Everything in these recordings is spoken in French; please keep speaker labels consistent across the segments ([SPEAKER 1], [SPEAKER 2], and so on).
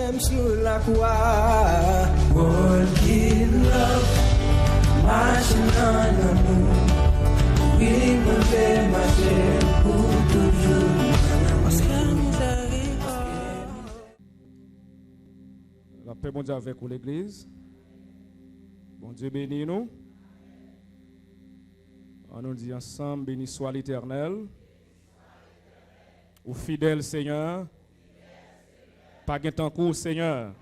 [SPEAKER 1] même sur la croix. Walking love, marching on the moon. Oui, me fait marcher pour toujours. Parce que nous arrivons.
[SPEAKER 2] La paix, bon Dieu, avec vous, l'Église. Bon Dieu, bénis nous. On nous dit ensemble, béni soit l'Éternel. Au fidèle Seigneur. Pas gain temps court, Seigneur.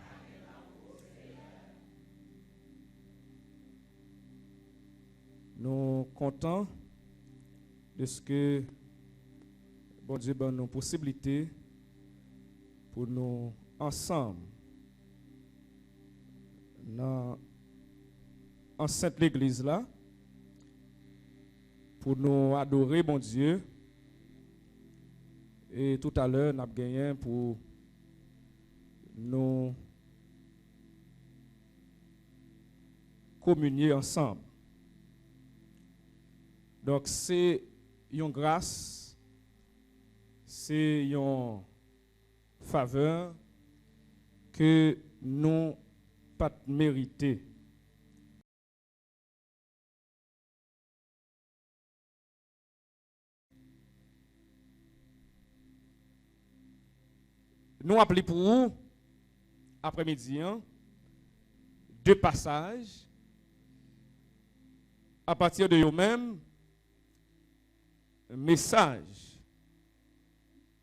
[SPEAKER 2] Nous comptons de ce que bon Dieu donne nos possibilités pour nous ensemble dans enceinte l'église là pour nous adorer bon Dieu. Et tout à l'heure, nous avons gagné pour nous communier ensemble. Donc, c'est une grâce, c'est une faveur que nous pas mérité. Nous appelons pour vous, après-midi, deux passages. À partir de eux-mêmes, message.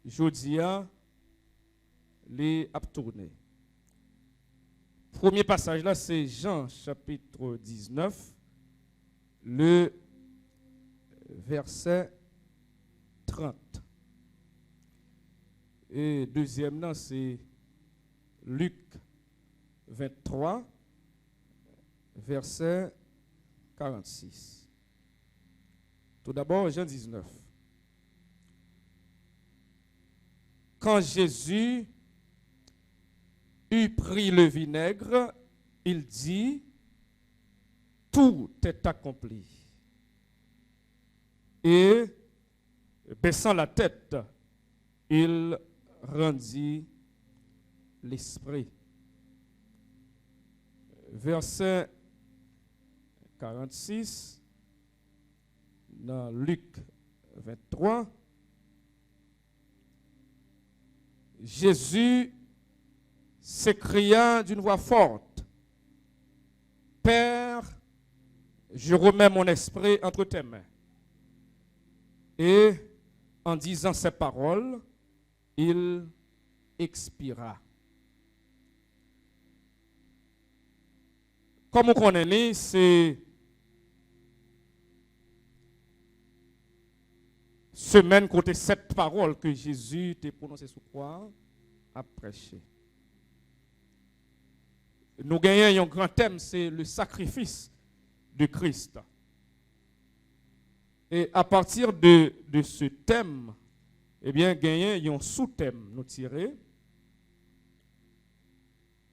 [SPEAKER 2] Jeudi, les a tourné. Premier passage là, c'est Jean chapitre 19, le verset 30. Et deuxième là, c'est Luc 23, verset 46. Tout d'abord, Jean 19. Quand Jésus eut pris le vinaigre, il dit, tout est accompli. Et, baissant la tête, il rendit l'esprit. Verset 46, dans Luc 23, Jésus s'écria d'une voix forte, « Père, je remets mon esprit entre tes mains. » Et en disant ces paroles, il expira. Comme on connaît, c'est semaine côté cette parole que Jésus t'a prononcée sous croix à prêcher. Nous gagnons un grand thème, c'est le sacrifice de Christ. Et à partir de ce thème, eh bien, gagnons un sous-thème nous tirer.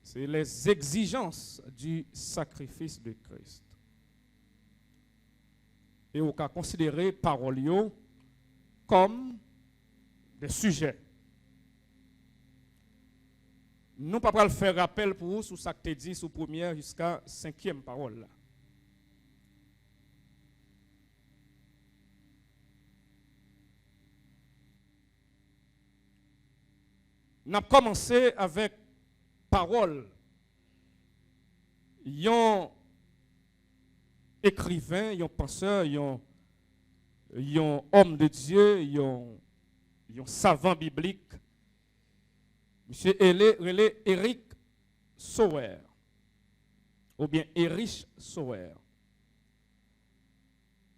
[SPEAKER 2] C'est les exigences du sacrifice de Christ. Et on peut considérer paroles comme des sujets. Nous ne pouvons pas faire rappel pour vous sur ce que tu dit sur première jusqu'à cinquième parole. Là. Nous avons commencé avec parole. Il y a un écrivain, il y a un penseur, il y a un homme de Dieu, il y a un savant biblique. Monsieur Eric Sauer, ou bien Erich Sauer.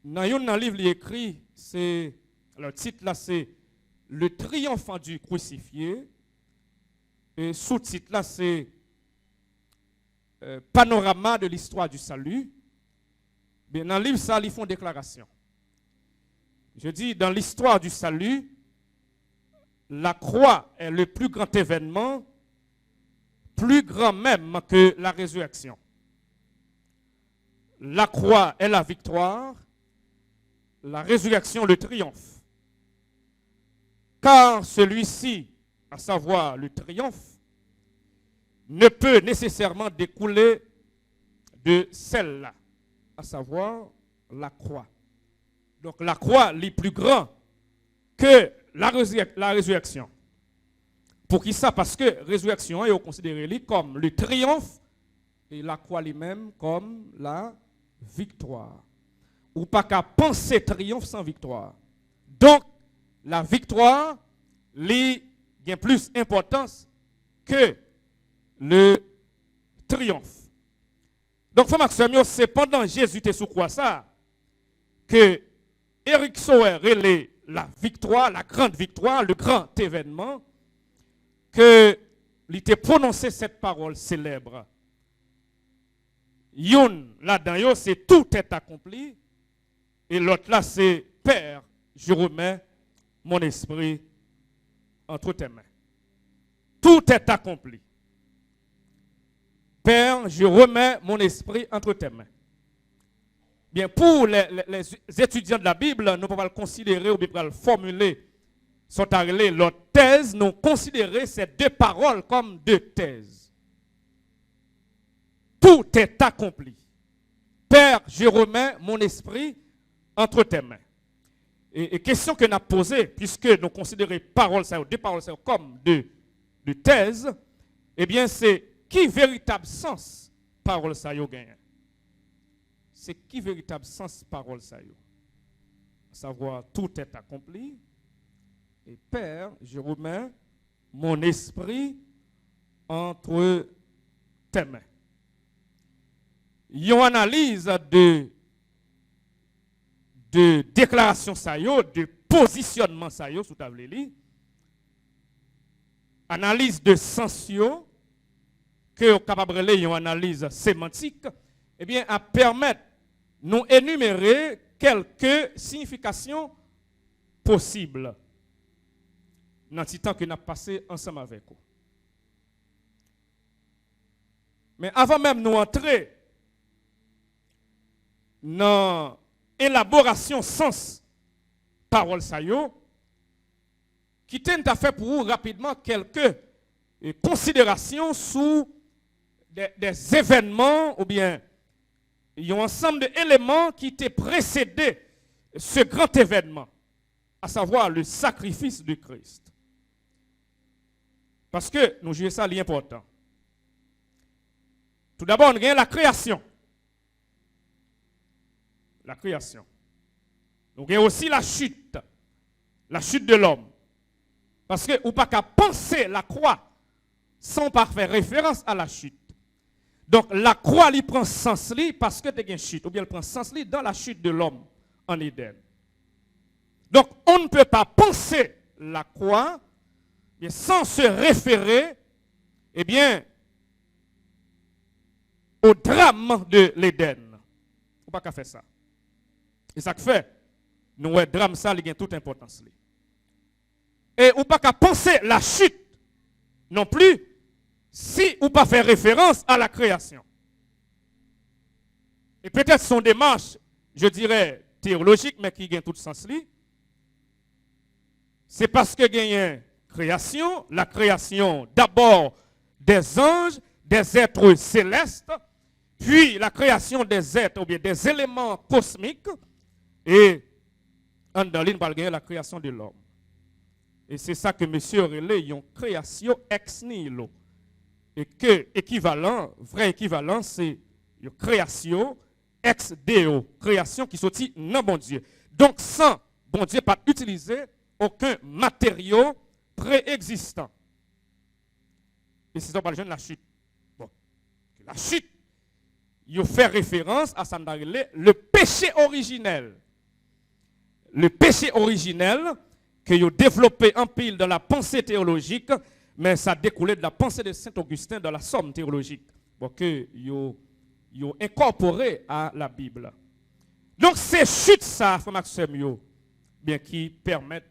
[SPEAKER 2] Dans un livre, il écrit, le titre là, c'est Le triomphant du crucifié. Et sous-titre là, c'est Panorama de l'histoire du salut. Bien, dans le livre, ça, ils font déclaration. Je dis, dans l'histoire du salut, la croix est le plus grand événement, plus grand même que la résurrection. La croix est la victoire, la résurrection le triomphe. Car celui-ci, à savoir le triomphe, ne peut nécessairement découler de celle-là, à savoir la croix. Donc la croix est plus grande que la résurrection. Pour qui ça? Parce que la résurrection est considérée comme le triomphe et la croix lui-même comme la victoire. Ou pas qu'à penser triomphe sans victoire. Donc, la victoire a plus d'importance que le triomphe. Donc, frère Maxime, c'est pendant Jésus était sous quoi ça que Eric Sauer relait la victoire, la grande victoire, le grand événement, que il était prononcé cette parole célèbre. Yon là-dedans, c'est tout est accompli. Et l'autre là, c'est Père, je remets mon esprit entre tes mains. Tout est accompli. Père, je remets mon esprit entre tes mains. Bien, pour les étudiants de la Bible, nous ne pouvons pas le considérer ou bien le formuler, sont arrivés leur thèse, nous considérer ces deux paroles comme deux thèses. Tout est accompli. Père, je remets mon esprit entre tes mains. Et question que nous avons posée, puisque nous considérons paroles, deux paroles comme deux thèses, eh bien, c'est qui véritable sens parole ça yo gagne? C'est qui véritable sens parole ça yo? Savoir tout est accompli. Et Père, je remets mon esprit entre tes mains. Il y a une analyse de déclaration ça yo, de positionnement ça yo sous table li. Analyse de sens yo que capable de une analyse sémantique, eh bien à permettre nous énumérer quelques significations possibles dans le temps que nous avons passé ensemble avec vous. Mais avant même nous entrer dans l'élaboration sens parole ça yo, qui tente à faire pour vous rapidement quelques considérations sur des événements ou bien il y a un ensemble d'éléments qui étaient précédés ce grand événement, à savoir le sacrifice de Christ. Parce que nous jouons ça l'important. Tout d'abord, on a la création. La création. Nous avons aussi la chute de l'homme. Parce que ou pas qu'à penser la croix sans pas faire référence à la chute. Donc la croix lui prend sens li parce que tu as une chute, ou bien elle prend sens li dans la chute de l'homme en Éden. Donc on ne peut pas penser la croix bien, sans se référer eh bien, au drame de l'Éden. On pas qu'à faire ça. Et ça que fait, nous le drame ça, il a toute importance. Et on pas qu'à penser la chute non plus si on pas faire référence à la création. Et peut-être son démarche, je dirais, théologique, mais qui gagne tout sens li. C'est parce que gagne création, la création d'abord des anges, des êtres célestes, puis la création des êtres ou bien des éléments cosmiques, et en dans la création de l'homme. Et c'est ça que monsieur relais, une création ex nihilo. Et que équivalent, vrai équivalent, c'est une création ex deo, création qui sortit non bon Dieu. Donc sans bon Dieu pas utiliser aucun matériau préexistant. Et c'est ça par la chute. Bon, la chute, il fait référence à ça le péché originel. Le péché originel que il a développé en pile dans la pensée théologique, mais ça découlait de la pensée de Saint-Augustin dans la somme théologique, bon, que ils ont incorporé à la Bible. Donc ces chutes ça, frère Maxime, bien qui permettent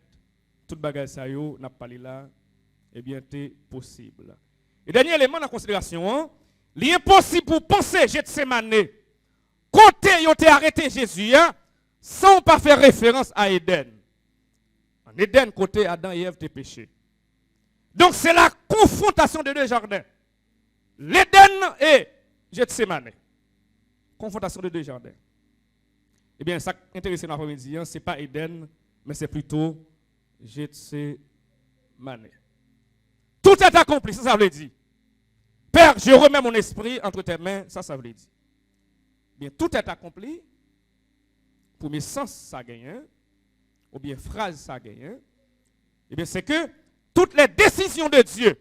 [SPEAKER 2] toute bagaille ça yo n'a pas là, eh bien c'est possible. Et dernier élément en considération, l'impossible pour penser Gethsemane côté ils ont arrêté Jésus sans pas faire référence à Éden. En Éden côté Adam et Ève étaient péchés. Donc c'est la confrontation des deux jardins. l'Éden et Gethsemane. Confrontation de deux jardins. Eh bien, ça qui intéresse dans l'après-midi, ce n'est pas Éden, mais c'est plutôt Gethsemane. Tout est accompli, ça veut dire. Père, je remets mon esprit entre tes mains, ça veut dire. Bien, tout est accompli. Premier sens, ça gagne, ou bien phrase, ça gagne. Eh bien, c'est que toutes les décisions de Dieu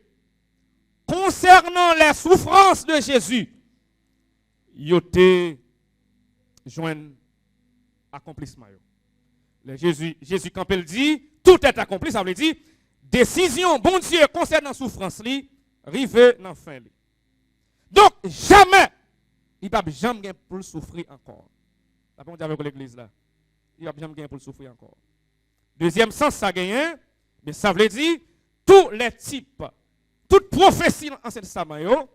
[SPEAKER 2] concernant les souffrances de Jésus, ils ont joint accomplissement. Jésus, quand il dit, tout est accompli, ça veut dire, décision, bon Dieu, concernant la souffrance, rive dans la fin. Donc, jamais, il ne va jamais pour souffrir encore. Ça peut dire avec l'église là. Il ne va jamais pour souffrir encore. Deuxième sens, ça gagne, mais ça veut dire, tous les types, toute prophétie dans l'Ancien Testament,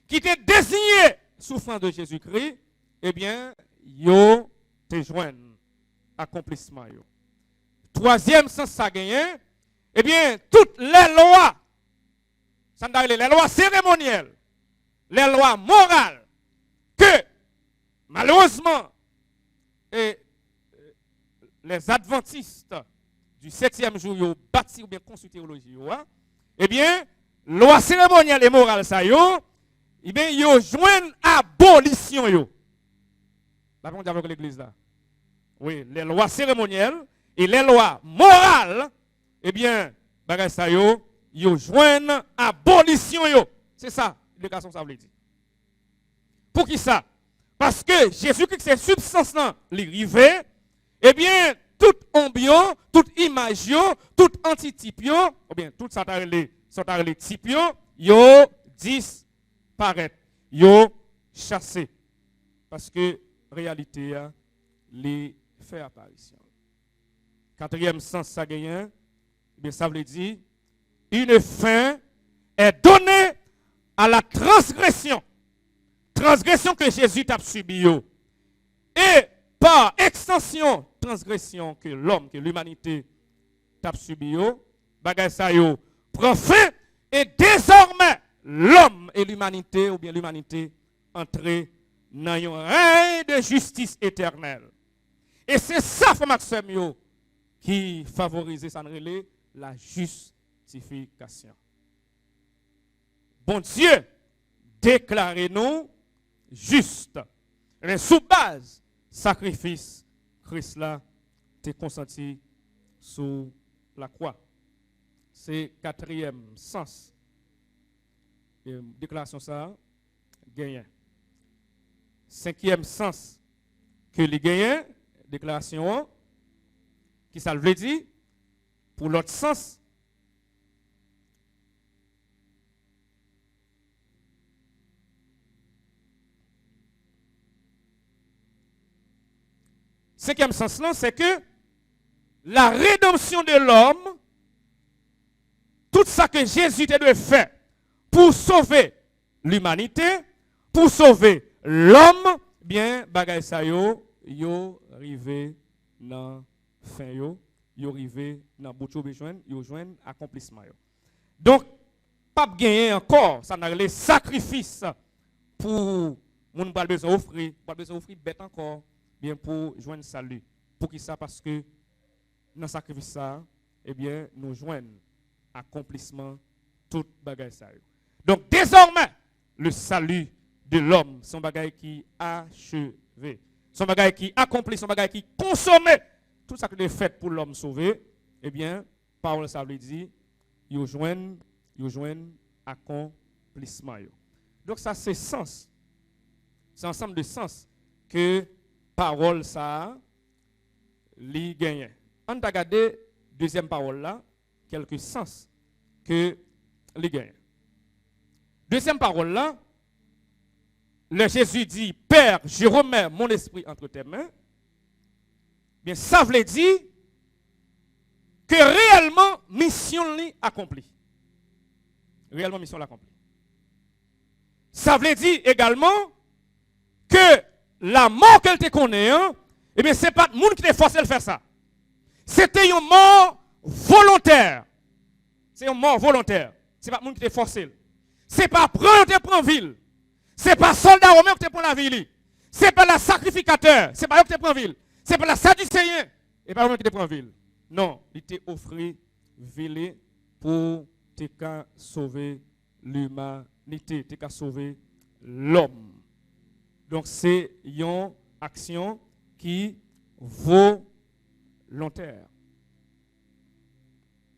[SPEAKER 2] qui était désigné souffrance de Jésus-Christ, eh bien, yo te joignent accomplissement. Troisième sens, ça gagne, eh bien, toutes les lois, ça les lois cérémonielles, les lois morales, que malheureusement, et les adventistes du 7e jour, ils bâti ou bien construit théologie, eh bien, loi cérémonielle et morale, ça eh bien, ils joignent abolition. Là, on dit avec l'église là. Oui, les lois cérémonielles et les lois morales, eh bien, bagay ça ils joignent abolition. C'est ça, l'éducation, ça veut dire. Pour qui ça? Parce que Jésus-Christ, c'est substance là, l'arrivée, eh bien, toute ambiance, toute image, toute antitype, ou bien, tout ça, les types, yo disparaît, yo chassé. Parce que, réalité, les fait apparition. Quatrième sens, ça gagne, bien, ça veut dire, une fin est donnée à la transgression. Transgression que Jésus t'a subi. Et par extension, transgression que l'homme, que l'humanité t'a subi. Bagay sa yo prend fin et désormais l'homme et l'humanité, ou bien l'humanité, entré dans un règne de justice éternelle. Et c'est ça, frère Maxime, qui favorise la justification. Bon Dieu, déclarez-nous juste. Mais sous base, sacrifice, Christ là, t'es consenti sous la croix. C'est quatrième sens. Et déclaration ça, gagne. Cinquième sens que les gagnent, déclaration, qui ça veut dire, pour l'autre sens, cinquième sens là, c'est que la rédemption de l'homme, tout ça que Jésus a de faire pour sauver l'humanité, pour sauver l'homme, bien, bagay sa yo rivé dans fin yo rivé dans bout besoin, yo joine accomplissement yo. Donc, pas gagner encore, ça n'a les sacrifices pour moun pas besoin offrir bête encore. Bien pour joindre salut. Pour qui ça? Parce que dans le sacrifice ça, eh bien, nous joignons accomplissement tout bagay ça. Donc désormais, le salut de l'homme, son bagay qui achevé, son bagay qui accompli, son bagay qui consommé, tout ça qui est fait pour l'homme sauvé, eh bien, parole ça veut dire, il joignent accomplissement. Donc ça c'est sens. C'est ensemble de sens que parole ça li gagne. On t'a regardé deuxième parole là, quelques sens que li gagne. Deuxième parole là, le Jésus dit Père, je remets mon esprit entre tes mains. Bien ça veut dire que réellement mission li accomplie. Réellement mission l'accomplie. Ça veut dire également que la mort qu'elle te connaît, eh bien, ce n'est pas le monde qui t'a forcé de faire ça. C'était une mort volontaire. C'est une mort volontaire. Ce n'est pas le monde qui t'a forcé. C'est pas prendre te prend ville. C'est pas soldat romain qui te prend la ville. C'est pas la sacrificateur, c'est pas eux qui te prend ville. C'est pas la sadducéen et pas eux qui te prend ville. Non, il t'a offert ville pour te sauver l'humanité, te sauver l'homme. Donc c'est une action qui volontaire.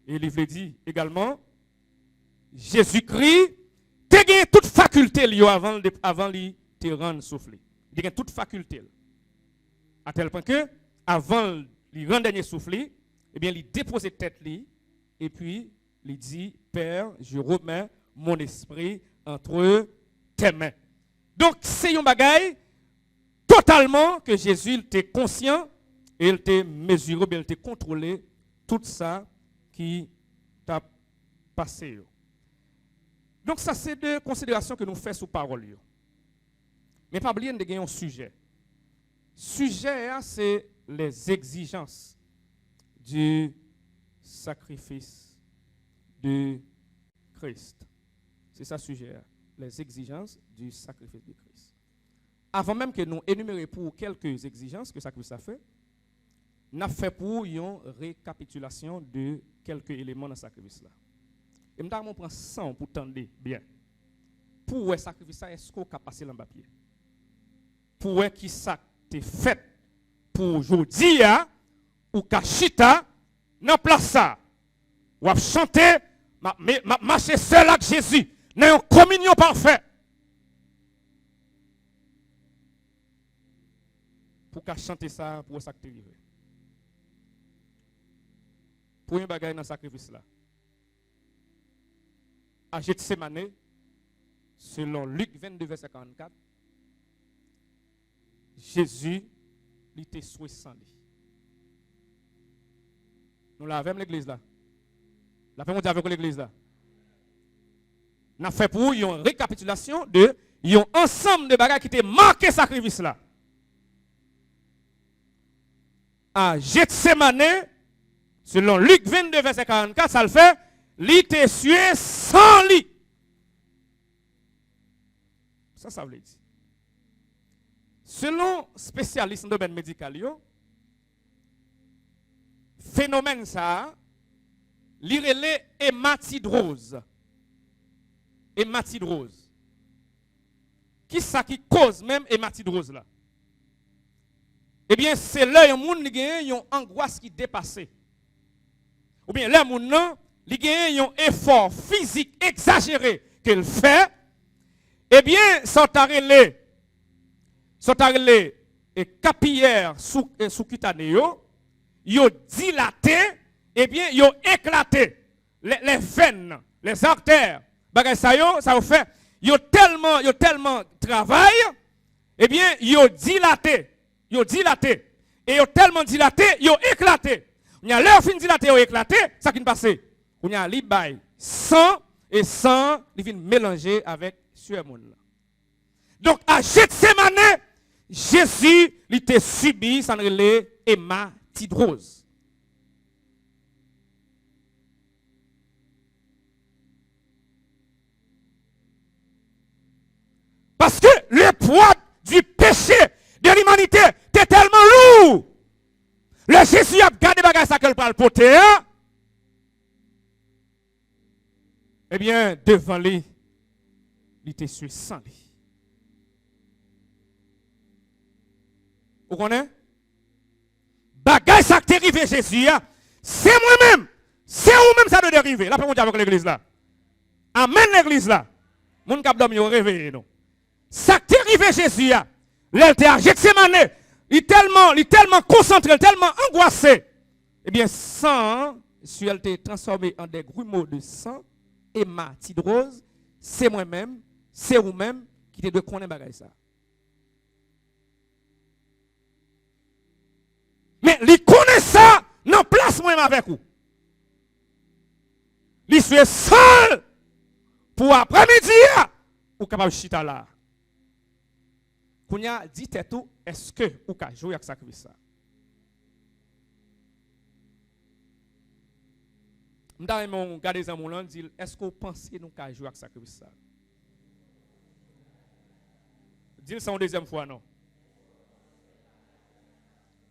[SPEAKER 2] Et il veut dire également, Jésus-Christ te gagné toute faculté avant de te rendre soufflé. Il a gagné toute faculté. À tel point que, avant de rendre dernier soufflé, eh bien, il dépose tête li, et puis il dit, Père, je remets mon esprit entre tes mains. Donc, c'est un bagage totalement que Jésus était conscient et il était mesuré, il était contrôlé tout ça qui t'a passé. Donc, ça, c'est deux considérations que nous faisons sous parole. Mais pas oublier de gagner un sujet. Sujet, c'est les exigences du sacrifice de Christ. C'est ça le sujet. Les exigences du sacrifice de Christ. Avant même que nous énumérer pour quelques exigences que le sacrifice a fait, nous avons fait pour une récapitulation de quelques éléments dans le sacrifice. Et nous prendre 100 pour tendre bien. Pour le sacrifice, est-ce qu'on a passé dans le papier? Pour qui ça t'est fait pour aujourd'hui, ou kachita, dans place ça. Ou à chanter, marcher seul avec Jésus, dans une communion parfaite. Pour qu'à chanter ça, pour ça que tu arrives. Pour un bagage dans le sacrifice là. À Gethsemane, selon Luc 22, verset 44, Jésus, il était souhaité sans lui. Nous l'avons l'église là. La fait avec l'église là. Nous avons fait pour une récapitulation de un ensemble de bagages qui étaient marqués sacrifice là. À Gethsemane, selon Luc 22, verset 44, ça le fait, il était sué sans lit. Ça veut dire. Selon spécialistes dans le domaine médical, phénomène ça, l'irélé hématidrose. Hématidrose. Qui ça qui cause même hématidrose là? Eh bien, c'est là un monde qui a une angoisse qui dépasse. Ou bien là monde non, il a un effort physique exagéré qu'il fait. Eh bien, sont et capillaires sous-cutanées, yo dilaté, eh bien, yo éclaté. Les veines, les artères, ça fait, yo tellement travail, eh bien, yo dilaté. Et yo tellement dilaté, yo éclaté. On y a l'air fin dilaté, yo éclaté, ça qui ne passe. On y a li bay sang, et sang, il vient mélanger avec sueur moun. Donc, à Gethsemane, Jésus, il était subi, ça relève hématidrose. Parce que le poids du péché de l'humanité était tellement lourd. Le Jésus a gardé bagage ça qu'elle parle porter. Eh bien, devant lui, il était sur sans lui. Vous connaissez? Bagage ça qui est arrivé Jésus, c'est moi-même. C'est vous-même ça doit arriver. Là, on dit avec l'église là. Amen l'église là. Mon cap dormi au réveil non. Ça qui est arrivé Jésus, l'elle à Gethsemane, il est tellement concentré, tellement angoissé. Eh bien, sang, si elle était transformée en des grumeaux de sang, hématidrose, c'est moi-même, c'est vous-même qui te doit connaître bagage ça. Mais il connaît ça, non place moi-même avec vous. Il suis seul pour après-midi, ou capable de chita là. Kounya dit tout, est-ce que ou ka jouer avec sacrifice ça? M'dame mon garder en mon dit est-ce que vous pensez nous ka jouer avec sacrifice ça? Dis ça une deuxième fois, non.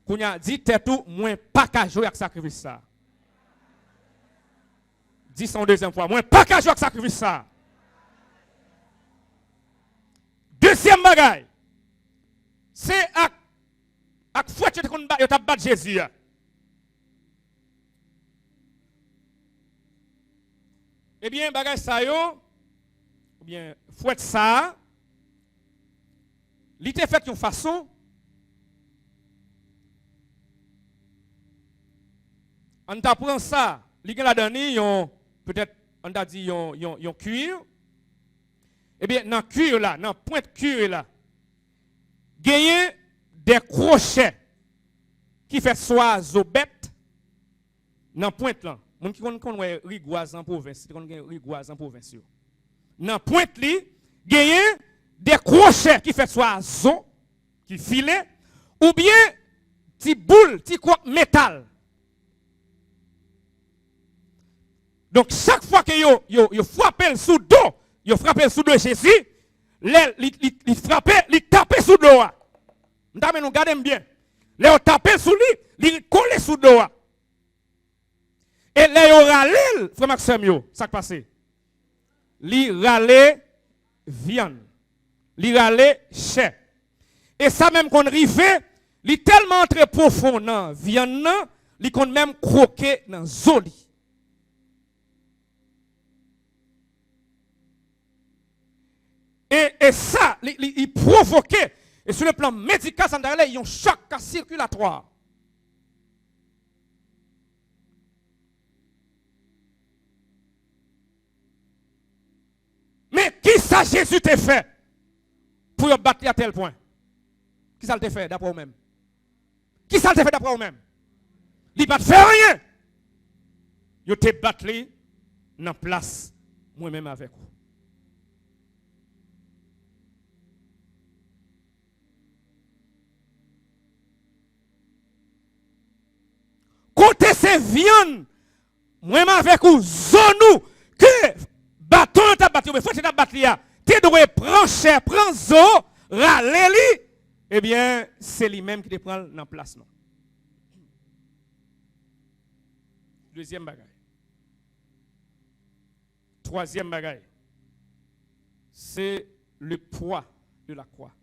[SPEAKER 2] Qu'on a dit, t'es tout, moins pas qu'à jouer avec sacrifice ça. Dis ça une deuxième fois, moins pas qu'à jouer avec sacrifice ça. Deuxième bagaille, c'est avec fouet que tu as battu Jésus. Eh bien, bagaille ça yo, ou bien fouet ça, il était fait d'une façon. On t'apprend ça, il y a là-dedans, peut-être, on t'a dit, yon cuir. Eh bien, dans le cuir là, dans le point de cuir là, il y a des crochets qui fait soit zobette dans le point là. Moun qui connaît rigoise en province, qui connaît rigoise en province. Dans le point là, il y a des crochets qui fait soit zo, qui filet, ou bien petit boule, petit quoi métal. Donc chaque fois que yo frappé sous dos, yo frappé sous dos Jésus, il frappé, il tapé sous dos. M'tame nous gardez bien. Les tapé sous lui, il collé sous dos. Et les yo râlé, frère Maxime yo, ça qui passe. Li râlé viande. Li râlé chair. Et ça même qu'on rive, li tellement très profond dans viande, li qu'on même croqué dans zoli. Et ça, il provoquait, et sur le plan médical, il y a un choc circulatoire. Mais qui ça Jésus t'a fait pour battre à tel point? Qui ça t'a fait d'après vous-même? Qui ça t'a fait d'après vous-même? Il n'a pas fait rien. Il t'a battu dans la place, moi-même avec vous. Côté ces viandes, moi-même avec vous, zonou, que bâton t'a battu, mais faut que t'a battu, tu dois prendre chair, prendre zo, râler, eh bien, c'est lui-même qui te prend dans place. Deuxième bagaille. Troisième bagaille. C'est le poids de la croix.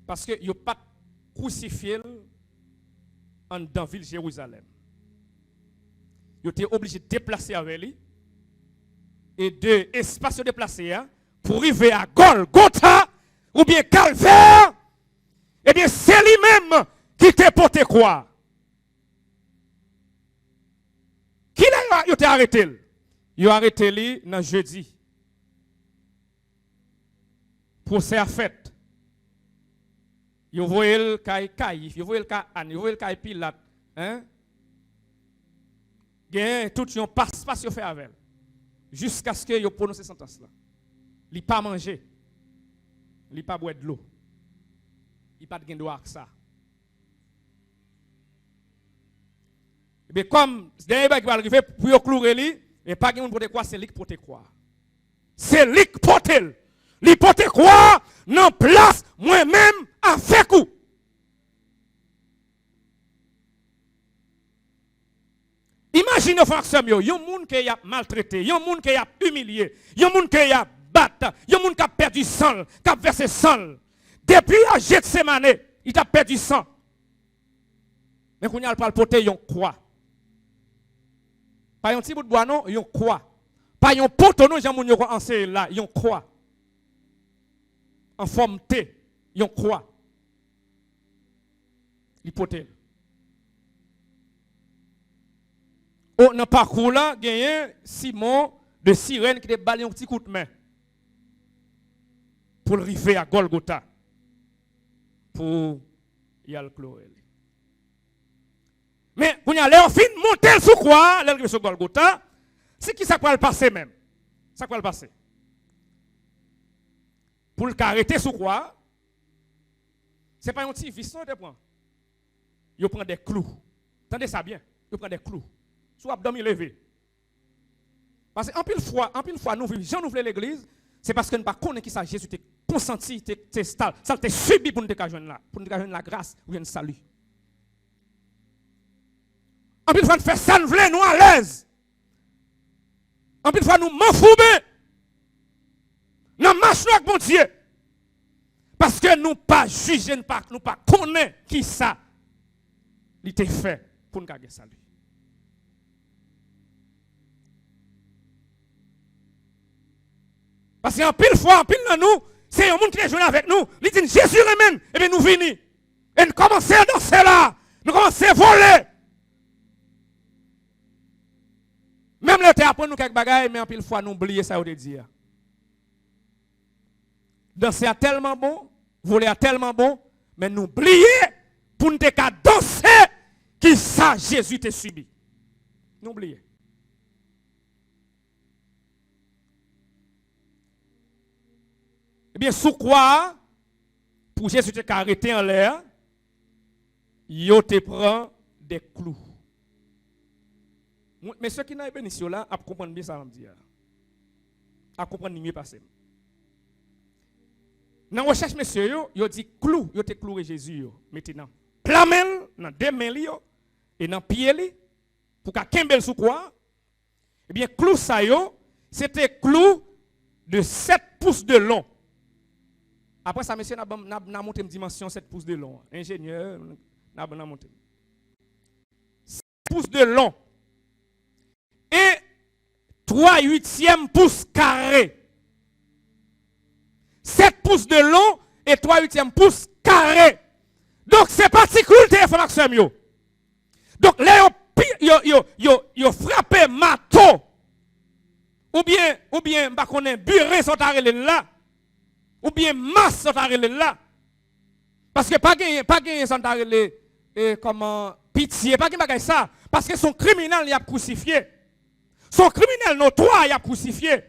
[SPEAKER 2] Parce que il a pas crucifié en dans la ville de Jérusalem. Il était obligé de déplacer avec lui et de espace déplacé pour arriver à Golgotha ou bien Calvaire. Eh bien, c'est lui-même qui t'a porté quoi? Qui l'a arrêté? Il a arrêté lui dans jeudi. Procès à fête. Vous voyez le cas Caïphe, vous voyez le cas Anne, vous voyez le cas Pilate. Hein? Tout yon passe-passe fait avec elle. Jusqu'à ce que vous prononcez cette sentence là. Il n'a pas mangé. Il n'a pas boire de l'eau. Il n'a pas de droit à ça. Mais comme ce dernier qui va arriver pour vous clouer lui, et pas de monde pour te croire, c'est lui qui peut te croire. C'est lui qui peut te. Lui peut te croire, non place moi-même avec vous. Imaginez, frère, il y a un monde qui a maltraité, il y a un monde qui a humilié, il y a un monde qui a battu, il y a un monde qui a perdu sang, qui a versé sang. Depuis la Gethsemane, il a perdu sang. Mais quand il a pas le porter, il croix. Pas un petit bout de bois, non, il croix. Pas un poteau, non, j'ai mon enseigné là, il croix. En forme T, il croix. L'hypothèse. Dans le parcours là, il y a Simon de Cyrène qui a balayé un petit coup de main pour arriver à Golgotha. Pour y aller clouer. Mais quand il y a l'air fin monter sur quoi, l'arrivée sur Golgotha, c'est qui ça va le passer même. Ça va le passer. Pour le arrêter sur quoi, ce n'est pas un petit vis, non, il prend des clous. Attendez ça bien, il prend des clous. Sous abdomen levé. Parce qu'en pile fois, nous vivons, Jean nous voulons l'église, c'est parce que nous ne connaissons pas qui ça Jésus t'a consenti, ça t'a subi pour nous joindre la grâce ou le salut. En pile fois, nous faisons ça, nous voulons nous à l'aise. En pile fois, nous m'enfourber. Nous marchons avec mon Dieu. Parce que nous pas juger, nous pas connaître qui ça il était fait pour nous gagner salut. Parce qu'en pile fois, en pile dans nous, c'est un monde qui est joué avec nous. Il dit Jésus remène, et bien nous venons. Et nous commençons à danser là. Nous commençons à voler. Même le temps après nous quelques bagailles, mais en pile fois nous oublions ça au dire. Danser est tellement bon, voler est tellement bon, mais nous oublions pour nous danser qui ça Jésus t'a subi. Nous oublions. Eh bien, sous quoi, pour Jésus te arrêté en l'air, il te prend des clous. Mais ceux qui n'ont pas bénéficié là, à comprendre bien ça, dire. À comprendre mieux passer. Dans la recherche, monsieur, il dit clou, il te cloué Jésus, maintenant. Plamel, dans deux mains, et dans pied, pour qu'à Kembel sous quoi, eh bien, clou ça, c'était clou de 7 pouces de long. Après ça, monsieur, n'a monté une dimension 7 pouces de long. Ingénieur, n'a monté. 7 pouces de long. Et 3/8 pouces carré. 7 pouces de long et 3/8 pouces carré. Donc, c'est particulier de l'information. Donc, là, yo frappé marteau. Ou bien, bah, qu'on est buré sont arrêtés là. Ou bien, masse sont arrêtés là. Parce que pas gagné sont arrêtés comment pitié, pas gagné ça. Parce que son criminel, il a crucifié. Son criminel notoire, il a crucifié.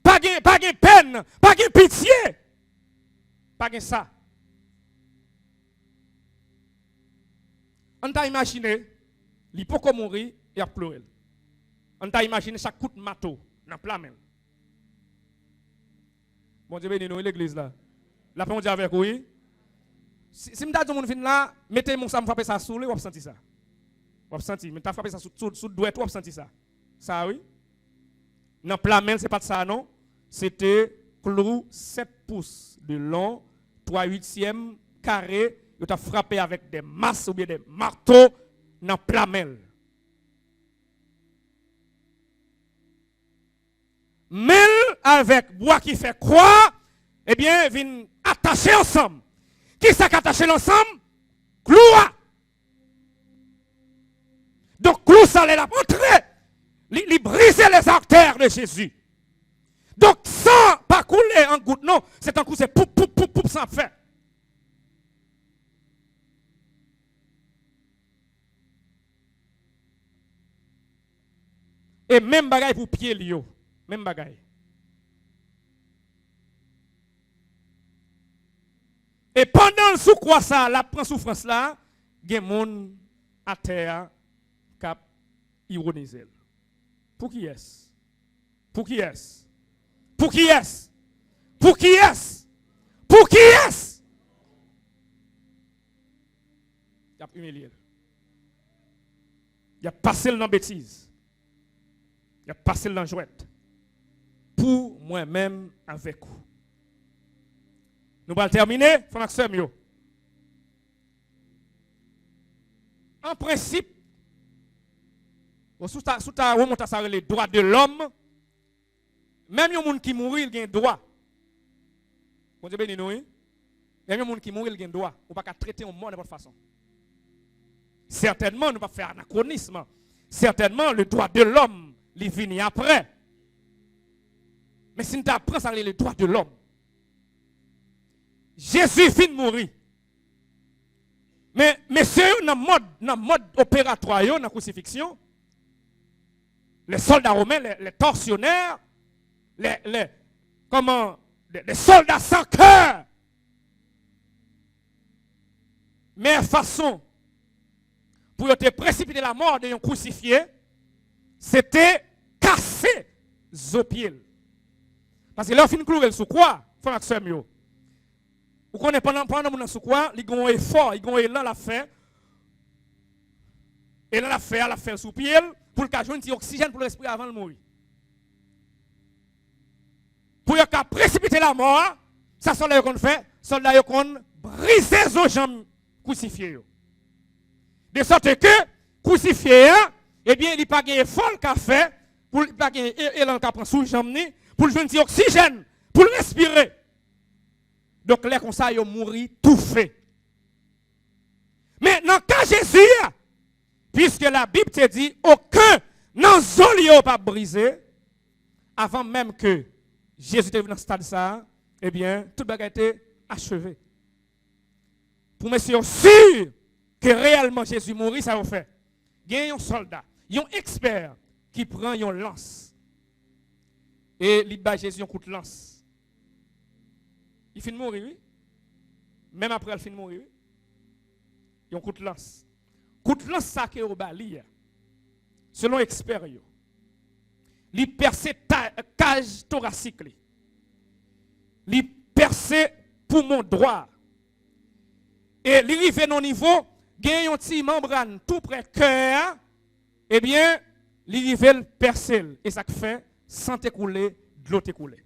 [SPEAKER 2] Pas de peine, pas de pitié. Pas de ça. On t'a imaginé, il peut mourir et a pleuré. On t'a imaginé chaque coup de marteau dans plein même. Bon Dieu béni nous l'église là. La paix on dit avec oui. Si m'ta dit mon fin là, mettez mon ça me frapper ça sous le, ou senti ça. Ou senti, mais t'as frappé ça sous doigt ou senti ça. Ça oui. Dans plamel, c'est pas de ça non. C'était clou 7 pouces de long, 3/8 carré, il t'a frappé avec des masses ou bien des marteaux dans plamel. Mel avec bois qui fait croix, eh bien, viennent attacher ensemble. Qui s'est attaché ensemble? Clou. Donc, clou, ça allait la montrer. Il brisait les artères de Jésus. Donc, sans pas couler en goutte, non, c'est un coup, c'est poup, poup, poup, poup, sans faire. Et même bagaille pour pied, Lio. Même bagaille. Et pendant le sous-croix, ça, la prend souffrance là, il y a des gens à terre qui ironisent. Pour qui est-ce? Pour qui est-ce? Pour qui est-ce? Pour qui est-ce? Pour qui est-ce? Il a humilié. Il a passé dans la bêtise. Il a passé dans la jouette. Pour moi-même avec vous. Nous allons terminer, frères et sœurs. En principe, sous ta remontation les droits de l'homme, même les gens qui mourent, ils ont droit. Bon Dieu béni nous, même les gens qui mourent, ils ont droit. On ne peut pas traiter un mort de votre façon. Certainement, nous ne pouvons pas faire anachronisme. Certainement, le droit de l'homme, il vient après. Mais si nous apprenons ça, le droit de l'homme. Jésus finit de mourir. Mais messieurs, dans le mode opératoire, dans la crucifixion, les soldats romains, les tortionnaires, les soldats sans cœur, meilleure façon pour te précipiter la mort d'un crucifié, c'était casser pieds. Parce que là, on finit de clouer sous quoi? Frère et sœur, vous connaissez pendant mon sous quoi? Il y a un effort, il y a un élan à faire. Et là, la faire sous pied pour qu'il y ait un petit oxygène pour l'esprit avant de mourir. Pour qu'il y précipiter la mort, ça soldat qu'on fait, soldat qu'on brise aux jambes crucifiées. De sorte que, crucifié, eh bien, il n'y a pas de effort qu'a fait, pour il n'y a pas d'élan qu'a pris sous jambes, pour le jouer oxygène, pour le respirer. Donc, là, comme ça, il mourit tout fait. Mais dans le cas de Jésus, puisque la Bible te dit, aucun non zolio pas brisé, avant même que Jésus était venu dans ce stade ça, eh bien, tout le a été achevé. Pour monsieur sûr que réellement Jésus mourit, ça va faire. Il y a un soldat, il y a un expert qui prend une lance. Et il bat Jésus un coup de lance. Il finit de mourir, oui. Même après, il finit de mourir, oui. Il y a un coup de lance. Coup de lance, ça qui est au bali, selon l'expert, il perce cage thoracique, il perce poumon droit. Et il arrive à un niveau, il y a un petit membrane tout près cœur, eh bien, il arrive à percer. Et ça fait sang écoulé, de l'eau écoulée.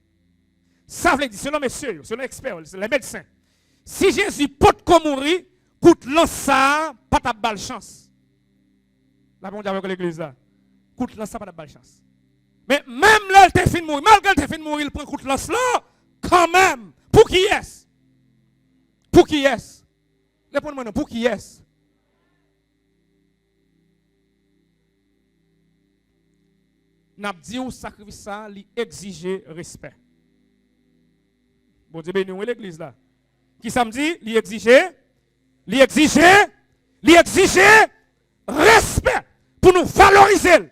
[SPEAKER 2] Ça veut dire, selon messieurs, selon l'expert, les médecins, si Jésus peut mourir, coûte lance ça, pas ta balle chance. La bon avec l'église là. Coûte lance ça, pas ta balle chance. Mais même là, il te fin de mourir, malgré il te fin de mourir, il prend coûte lance là, quand même. Pour qui est-ce? Pour qui est-ce? Répondez-moi non, pour qui est-ce? N'a dit au sacrifice ça, il exige respect. Bon Dieu béni, où est l'église là? Qui ça me dit? Il exige respect pour nous valoriser.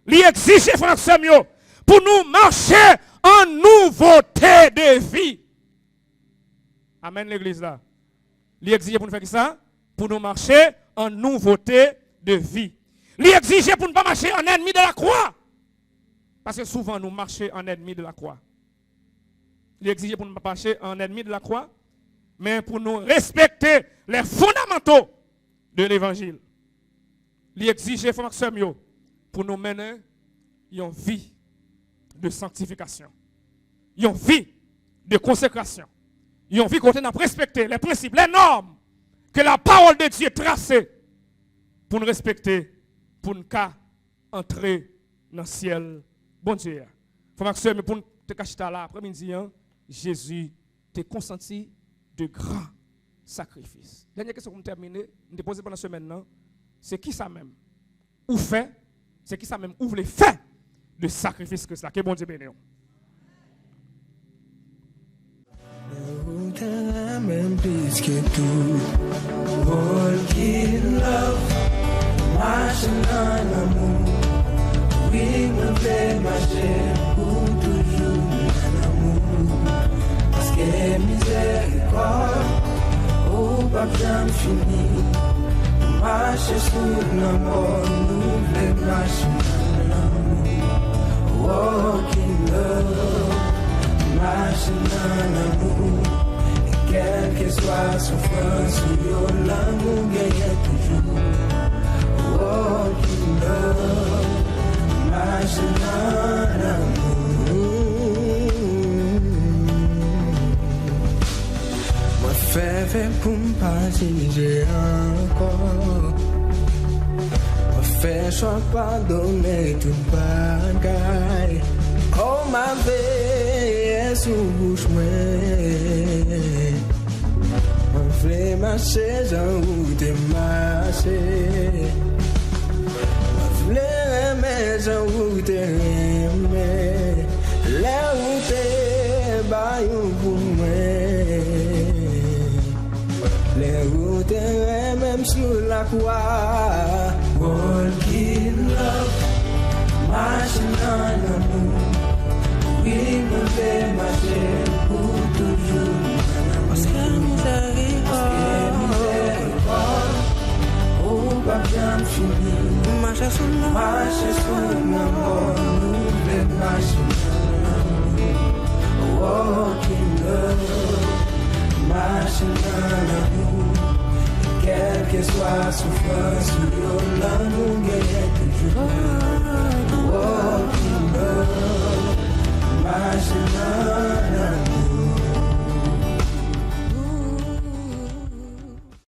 [SPEAKER 2] Il exige, frère Samuel, pour nous marcher en nouveauté de vie. Amen, l'église là. Il exige pour nous faire ça? Pour nous marcher en nouveauté de vie. Il exige pour ne pas marcher en ennemi de la croix. Parce que souvent nous marchons en ennemi de la croix. Il exige pour ne pas marcher en ennemi de la croix, mais pour nous respecter les fondamentaux de l'évangile. Il exige, frère Samuel, pour nous mener une vie de sanctification, une vie de consécration, une vie qu'on a respecter les principes, les normes que la parole de Dieu tracée pour nous respecter, pour nous entrer dans le ciel. Bon Dieu. Frère Samuel, pour nous te cacher là, après-midi, Jésus t'a consenti de grands sacrifices. Dernière question pour me terminer, je vais poser pendant la semaine, c'est qui ça même? Ou fait? C'est qui ça même? Ou les faits de sacrifice que ça? Que bon Dieu bénisse.
[SPEAKER 1] Miséricorde, oh, pas bien fini. Marcher sous l'amour, nous les marchons dans l'amour. Walk in love, marcher dans l'amour. Et quelle que soit la souffrance, l'amour gagne toujours. Walk in love, marcher dans l'amour. Fais pour me passer encore. Fais choix pardonner tout bagaille. Oh ma vie, sous bouche on fait marcher, j'en route et marcher. On fait aimer, j'en route et aimer. La route est baillon pour moi. Les routes même sur la croix. Walk in love, marching dans l'amour. Oui, me fait marcher pour toujours. Parce que miséricorde, oh, pas bien fini. Marche sous l'amour, nous voulons marcher. Walk in love, marche dans l'amour. Quelle que soit la souffrance, l'amour gagne toujours. Walk in love, marche dans